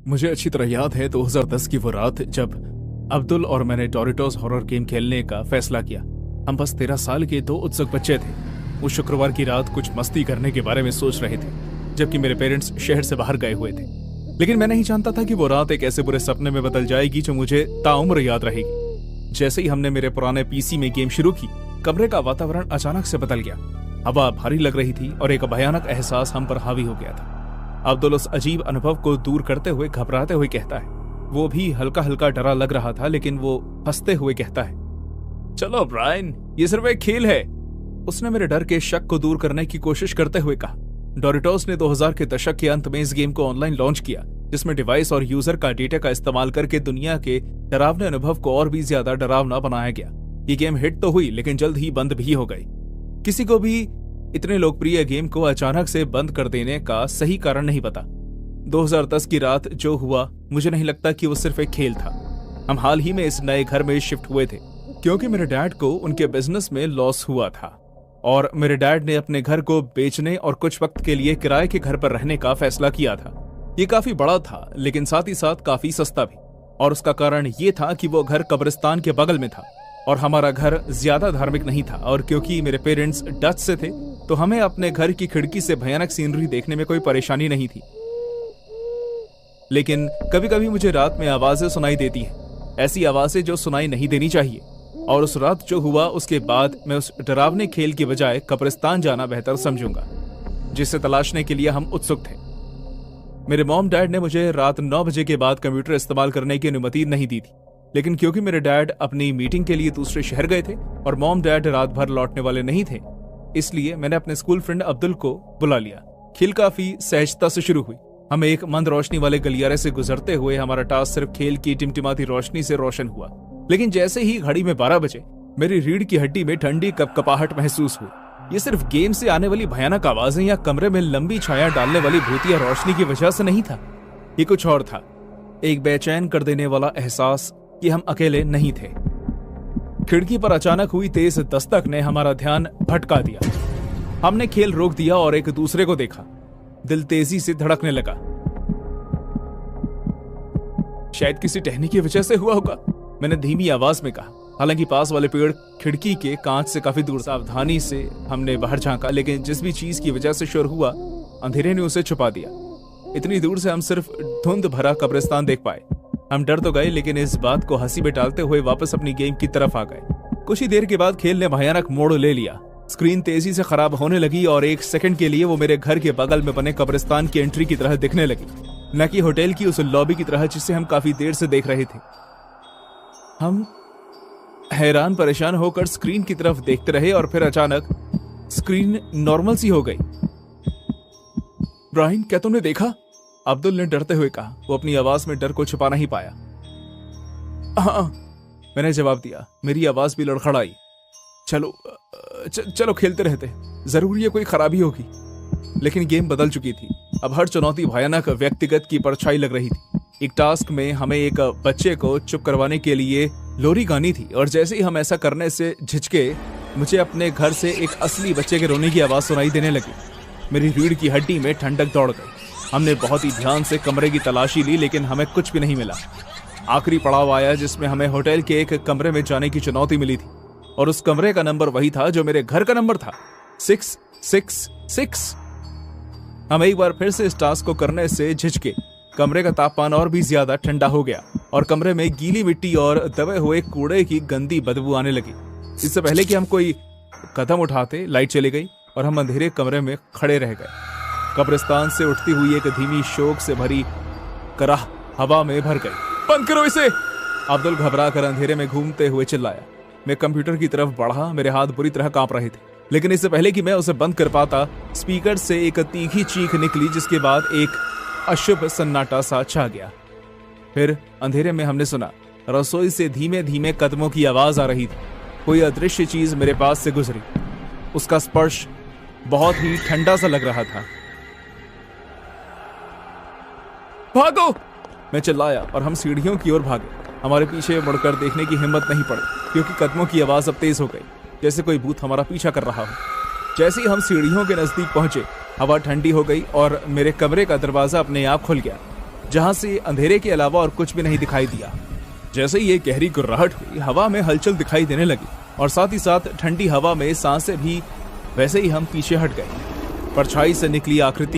मुझे अच्छी तरह याद है 2010 की वो रात जब अब्दुल और मैंने डोरिटोस हॉरर गेम खेलने का फैसला किया। हम बस 13 साल के दो उत्सुक बच्चे थे। उस शुक्रवार की रात कुछ मस्ती करने के बारे में सोच रहे थे, जबकि मेरे पेरेंट्स शहर से बाहर गए हुए थे। लेकिन मैं नहीं जानता था कि वो रात एक ऐसे बुरे सपने में बदल जाएगी जो मुझे ताउम्र याद रहेगी। जैसे ही हमने मेरे पुराने पीसी में गेम शुरू की, कमरे का वातावरण अचानक से बदल गया। हवा भारी लग रही थी और एक भयानक एहसास हम पर हावी हो गया था। अब्दुल उस अजीब अनुभव को दूर करते हुए घबराते हुए कहता है, वो भी हल्का हल्का डरा लग रहा था, लेकिन वो हंसते हुए कहता है, चलो ब्रायन, ये सिर्फ एक खेल है। उसने मेरे डर के शक को दूर करने की कोशिश करते हुए कहा। डोरिटोस ने 2000 के दशक के अंत में इस गेम को ऑनलाइन लॉन्च किया, जिसमें डिवाइस और यूजर का डेटा का इस्तेमाल करके दुनिया के डरावने अनुभव को और भी ज्यादा डरावना बनाया गया। ये गेम हिट तो हुई, लेकिन जल्द ही बंद भी हो गई। किसी को भी इतने लोकप्रिय गेम को अचानक से बंद कर देने का सही कारण नहीं पता। 2010 की रात जो हुआ, मुझे नहीं लगता कि वो सिर्फ एक खेल था। हम हाल ही में इस नए घर में शिफ्ट हुए थे, क्योंकि मेरे डैड को उनके बिजनेस में लॉस हुआ था और मेरे डैड ने अपने घर को बेचने और कुछ वक्त के लिए किराए के घर पर रहने का फैसला किया था। ये काफी बड़ा था, लेकिन साथ ही साथ काफी सस्ता भी, और उसका कारण ये था कि वो घर कब्रिस्तान के बगल में था और हमारा घर ज्यादा धार्मिक नहीं था। और क्योंकि मेरे पेरेंट्स डच से थे, तो हमें अपने घर की खिड़की से भयानक सीनरी देखने में कोई परेशानी नहीं थी। लेकिन कभी कभी मुझे रात में आवाजें सुनाई देती हैं, ऐसी आवाजें जो सुनाई नहीं देनी चाहिए। और उस रात जो हुआ, उसके बाद मैं उस डरावने खेल के बजाय कब्रिस्तान जाना बेहतर समझूंगा, जिसे तलाशने के लिए हम उत्सुक थे। मेरे मॉम डैड ने मुझे रात 9 बजे के बाद कंप्यूटर इस्तेमाल करने की अनुमति नहीं दी थी, लेकिन क्योंकि मेरे डैड अपनी मीटिंग के लिए दूसरे शहर गए थे और मॉम डैड रात भर लौटने वाले नहीं थे, इसलिए मैंने अपने स्कूल फ्रेंड अब्दुल को बुला लिया। खेल काफी सहजता से शुरू हुई। हम एक मंद रोशनी वाले गलियारे से गुजरते हुए हमारा टास्क सिर्फ खेल की टिमटिमाती रोशनी से रोशन हुआ। लेकिन जैसे ही घड़ी में 12 बजे, मेरी रीढ़ की हड्डी में ठंडी कपकपाहट महसूस हुई। ये सिर्फ गेम से आने वाली भयानक आवाजें या कमरे में लंबी छाया डालने वाली भूतिया रोशनी की वजह से नहीं था। ये कुछ और था, एक बेचैन कर देने वाला एहसास कि हम अकेले नहीं थे। खिड़की पर अचानक हुई तेज दस्तक ने हमारा ध्यान भटका दिया। हमने खेल रोक दिया और एक दूसरे को देखा। दिल तेजी से धड़कने लगा। शायद किसी टहनी की वजह से हुआ होगा, मैंने धीमी आवाज में कहा। हालांकि पास वाले पेड़ खिड़की के कांच से काफी दूर। सावधानी से हमने बाहर झांका, लेकिन जिस भी चीज की वजह से शोर हुआ, अंधेरे ने उसे छुपा दिया। इतनी दूर से हम सिर्फ धुंध भरा कब्रिस्तान देख पाए। हम डर तो गए, लेकिन इस बात को हंसी में टालते हुए वापस अपनी गेम की तरफ आ गए। कुछ ही देर के बाद खेल ने भयानक मोड़ ले लिया। स्क्रीन तेजी से खराब होने लगी और एक सेकंड के लिए वो मेरे घर के बगल में बने कब्रिस्तान की एंट्री की तरह दिखने लगी, न कि होटल की उस लॉबी की तरह जिसे हम काफी देर से देख रहे थे। हम हैरान परेशान होकर स्क्रीन की तरफ देखते रहे और फिर अचानक स्क्रीन नॉर्मल सी हो गई। ब्रायन, क्या तुमने देखा? अब्दुल ने डरते हुए कहा। वो अपनी आवाज में डर को छुपा नहीं पाया। हाँ, मैंने जवाब दिया। मेरी आवाज भी लड़खड़ाई। चलो खेलते रहते, जरूर ये कोई खराबी होगी। लेकिन गेम बदल चुकी थी। अब हर चुनौती भयानक व्यक्तिगत की परछाई लग रही थी। एक टास्क में हमें एक बच्चे को चुप करवाने के लिए लोरी गानी थी, और जैसे ही हम ऐसा करने से झिझके, मुझे अपने घर से एक असली बच्चे के रोने की आवाज सुनाई देने लगी। मेरी रीढ़ की हड्डी में ठंडक दौड़ गई। हमने बहुत ही ध्यान से कमरे की तलाशी ली, लेकिन हमें कुछ भी नहीं मिला। आखिरी पड़ाव आया जिसमें हमें होटल के एक कमरे में जाने की चुनौती मिली थी, और उस कमरे का नंबर वही था जो मेरे घर का नंबर था, 666। हम एक बार फिर से इस टास्क को करने से झिझके। कमरे का तापमान और भी ज्यादा ठंडा हो गया और कमरे में गीली मिट्टी और दबे हुए कूड़े की गंदी बदबू आने लगी। इससे पहले कि हम कोई कदम उठाते, लाइट चली गई और हम अंधेरे कमरे में खड़े रह गए। कब्रिस्तान से उठती हुई एक धीमी शोक से भरी कराह हवा में भर गई। बंद करो इसे! अब्दुल घबरा कर अंधेरे में घूमते हुए चिल्लाया। मैं कंप्यूटर की तरफ बढ़ा। मेरे हाथ बुरी तरह कांप रहे थे, लेकिन इससे पहले कि मैं उसे बंद कर पाता, स्पीकर से एक तीखी चीख निकली, जिसके बाद एक अशुभ सन्नाटा सा छा गया। फिर अंधेरे में हमने सुना, रसोई से धीमे धीमे कदमों की आवाज आ रही थी। कोई अदृश्य चीज मेरे पास से गुजरी। उसका स्पर्श बहुत ही ठंडा सा लग रहा था। भागो! मैं चिल्लाया और हम सीढ़ियों की ओर भागे। हमारे पीछे मुड़कर देखने की हिम्मत नहीं पड़ी, क्योंकि कदमों की आवाज अब तेज हो गई, जैसे कोई भूत हमारा पीछा कर रहा हो। जैसे ही हम सीढ़ियों के नजदीक पहुंचे, हवा ठंडी हो गई और मेरे कमरे का दरवाजा अपने आप खुल गया। जहां से अंधेरे के अलावा और कुछ भी नहीं दिखाई दिया। जैसे ही ये गहरी गुर्राहट हुई, हवा में हलचल दिखाई देने लगी और साथ ही साथ ठंडी हवा में सांसें भी। वैसे ही हम पीछे हट गए। परछाई से निकली आकृति